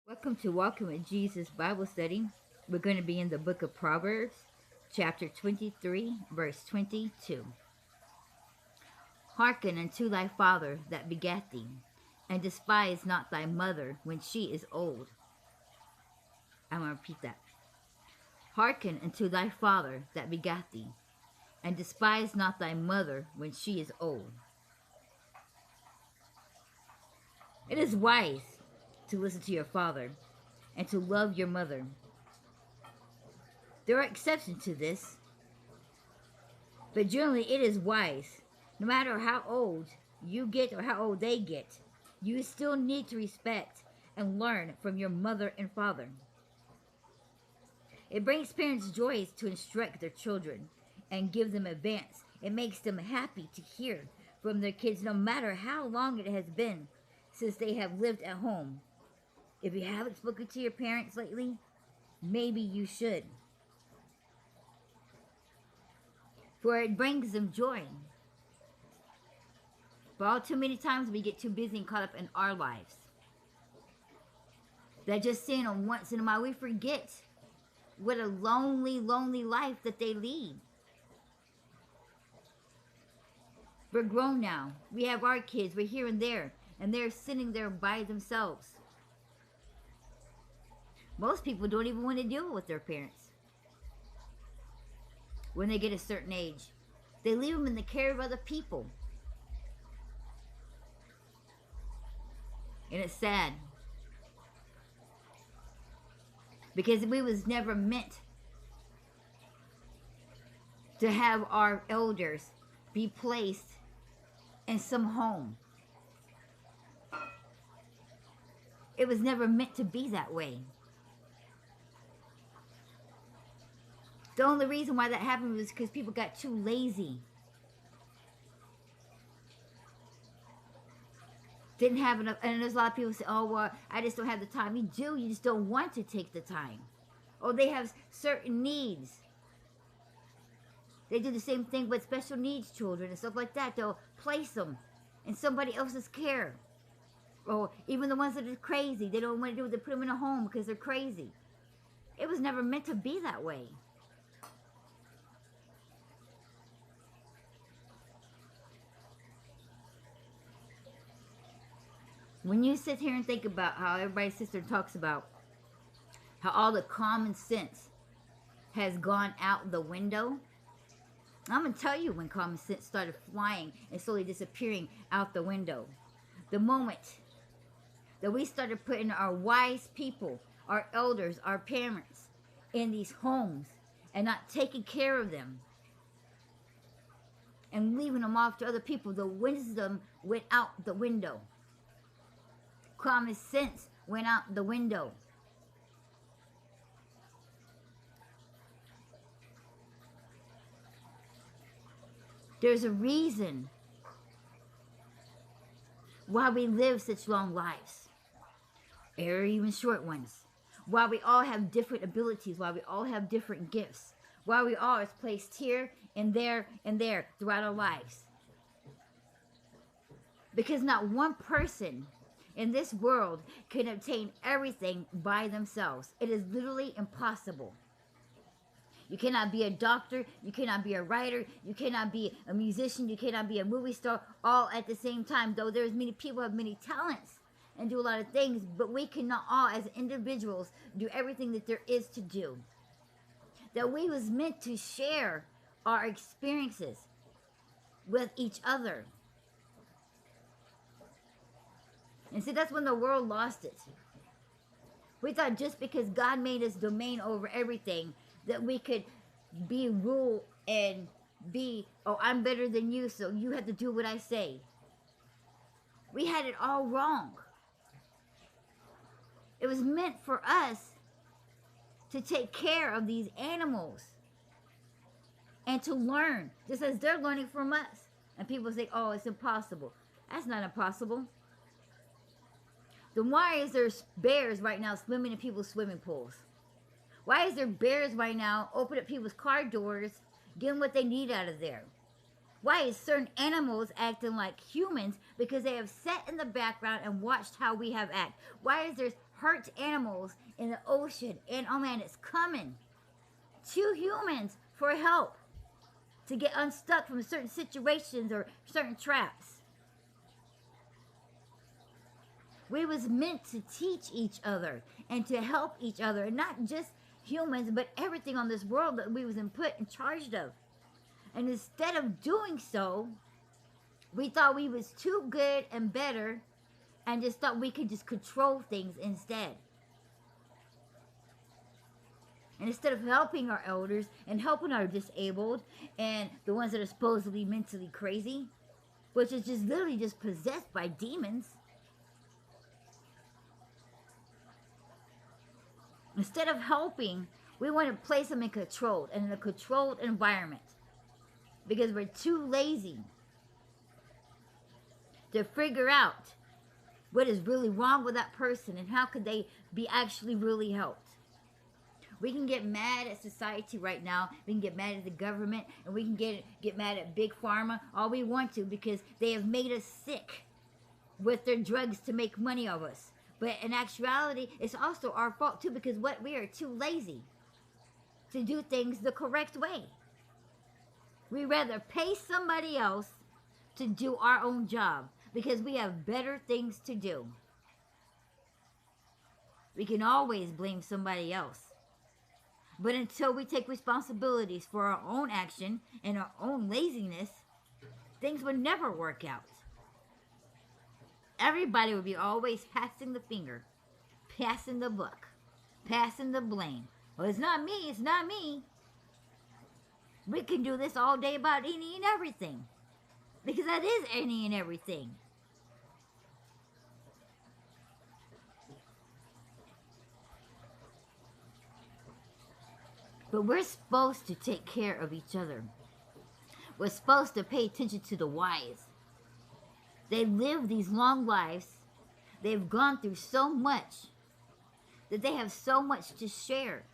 Welcome to Walking with Jesus Bible Study. We're going to be in the book of Proverbs, chapter 23, verse 22. Hearken unto thy father that begat thee, and despise not thy mother when she is old. I'm going to repeat that. Hearken unto thy father that begat thee, and despise not thy mother when she is old. It is wise to listen to your father and to love your mother. There are exceptions to this, but generally it is wise. No matter how old you get or how old they get, you still need to respect and learn from your mother and father. It brings parents joy to instruct their children and give them advance. It makes them happy to hear from their kids no matter how long it has been since they have lived at home. If you haven't spoken to your parents lately, maybe you should. For it brings them joy. But all too many times we get too busy and caught up in our lives that just seeing them once in a while, we forget what a lonely, lonely life that they lead. We're grown now. We have our kids. We're here and there. And they're sitting there by themselves. Most people don't even want to deal with their parents when they get a certain age. They leave them in the care of other people. And it's sad. Because we was never meant to have our elders be placed in some home. It was never meant to be that way. The only reason why that happened was because people got too lazy. Didn't have enough, and there's a lot of people say, oh, well, I just don't have the time. You do, you just don't want to take the time. Or they have certain needs. They do the same thing with special needs children and stuff like that. They'll place them in somebody else's care. Or even the ones that are crazy. They don't want to do it. They put them in a home because they're crazy. It was never meant to be that way. When you sit here and think about how everybody's sister talks about how all the common sense has gone out the window, I'm going to tell you when common sense started flying and slowly disappearing out the window. The moment that we started putting our wise people, our elders, our parents in these homes and not taking care of them and leaving them off to other people, the wisdom went out the window. Common sense went out the window. There's a reason why we live such long lives, or even short ones. Why we all have different abilities, why we all have different gifts, why we all are placed here and there throughout our lives. Because not one person in this world can obtain everything by themselves. It is literally impossible. You cannot be a doctor, you cannot be a writer, you cannot be a musician, you cannot be a movie star all at the same time. Though there's many people who have many talents and do a lot of things, but we cannot all as individuals do everything that there is to do. That we was meant to share our experiences with each other. And see, that's when the world lost it. We thought just because God made us domain over everything, that we could be rule and be, oh, I'm better than you, so you have to do what I say. We had it all wrong. It was meant for us to take care of these animals and to learn, just as they're learning from us. And people say, oh, it's impossible. That's not impossible. Then why is there bears right now swimming in people's swimming pools? Why is there bears right now opening up people's car doors, getting what they need out of there? Why is certain animals acting like humans? Because they have sat in the background and watched how we have acted. Why is there hurt animals in the ocean and on land. It's coming to humans for help to get unstuck from certain situations or certain traps. We was meant to teach each other and to help each other, and not just humans, but everything on this world that we was put in charge of. And instead of doing so, we thought we was too good and better, and just thought we could just control things instead. And instead of helping our elders and helping our disabled and the ones that are supposedly mentally crazy, which is just literally just possessed by demons, instead of helping, we want to place them in a controlled environment, because we're too lazy to figure out what is really wrong with that person and how could they be actually really helped. We can get mad at society right now. We can get mad at the government, and we can get mad at Big Pharma all we want to, because they have made us sick with their drugs to make money of us. But in actuality, it's also our fault too, because we are too lazy to do things the correct way. We rather pay somebody else to do our own job because we have better things to do. We can always blame somebody else. But until we take responsibilities for our own action and our own laziness, things would never work out. Everybody would be always passing the finger, passing the buck, passing the blame. Well, it's not me, it's not me. We can do this all day about any and everything, because that is any and everything. But we're supposed to take care of each other. We're supposed to pay attention to the wise. They live these long lives. They've gone through so much that they have so much to share.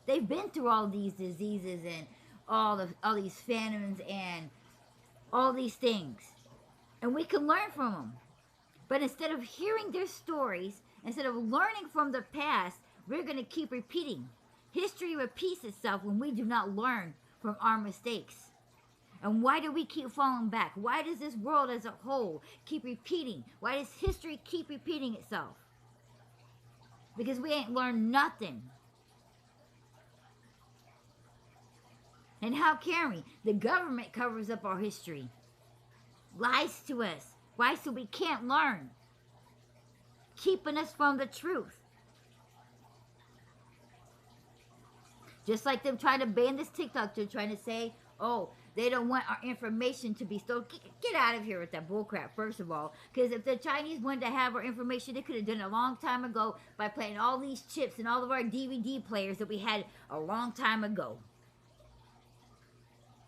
They've been through all these diseases and all these famines and all these things. And we can learn from them. But instead of hearing their stories, instead of learning from the past, we're going to keep repeating. History repeats itself when we do not learn from our mistakes. And why do we keep falling back? Why does this world as a whole keep repeating? Why does history keep repeating itself? Because we ain't learned nothing. And how can we? The government covers up our history. Lies to us. Why? So we can't learn. Keeping us from the truth. Just like them trying to ban this TikTok, they're trying to say, oh, they don't want our information to be stolen. Get out of here with that bullcrap, first of all. Because if the Chinese wanted to have our information, they could have done it a long time ago by playing all these chips and all of our DVD players that we had a long time ago.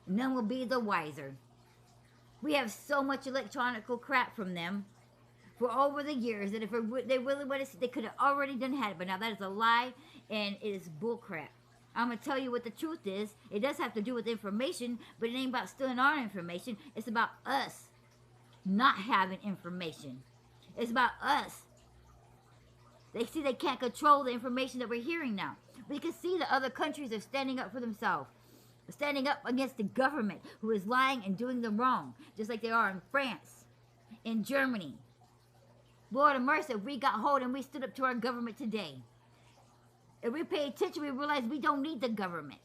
None will be the wiser. We have so much electronic crap from them for over the years that if they really wanted to, they could have already done had it. But now that is a lie, and it is bullcrap. I'm going to tell you what the truth is. It does have to do with information, but it ain't about stealing our information. It's about us not having information. It's about us. They see they can't control the information that we're hearing now. We can see that other countries are standing up for themselves. Standing up against the government who is lying and doing them wrong. Just like they are in France, in Germany. Lord of mercy, if we got hold and we stood up to our government today. If we pay attention, we realize we don't need the government.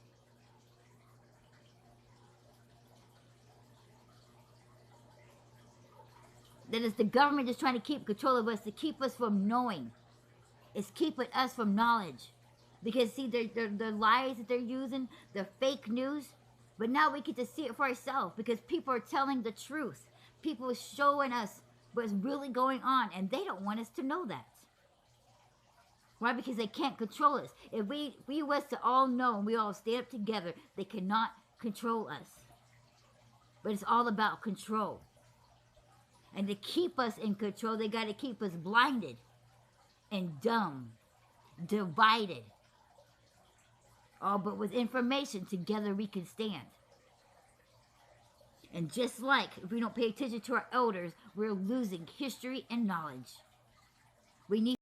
That is the government just trying to keep control of us, to keep us from knowing. It's keeping us from knowledge. Because see, the lies that they're using, the fake news, but now we get to see it for ourselves because people are telling the truth. People are showing us what's really going on, and they don't want us to know that. Why? Because they can't control us. If we was to all know and we all stand up together, they cannot control us. But it's all about control. And to keep us in control, they got to keep us blinded and dumb, divided. Oh, but with information, together we can stand. And just like if we don't pay attention to our elders, we're losing history and knowledge. We need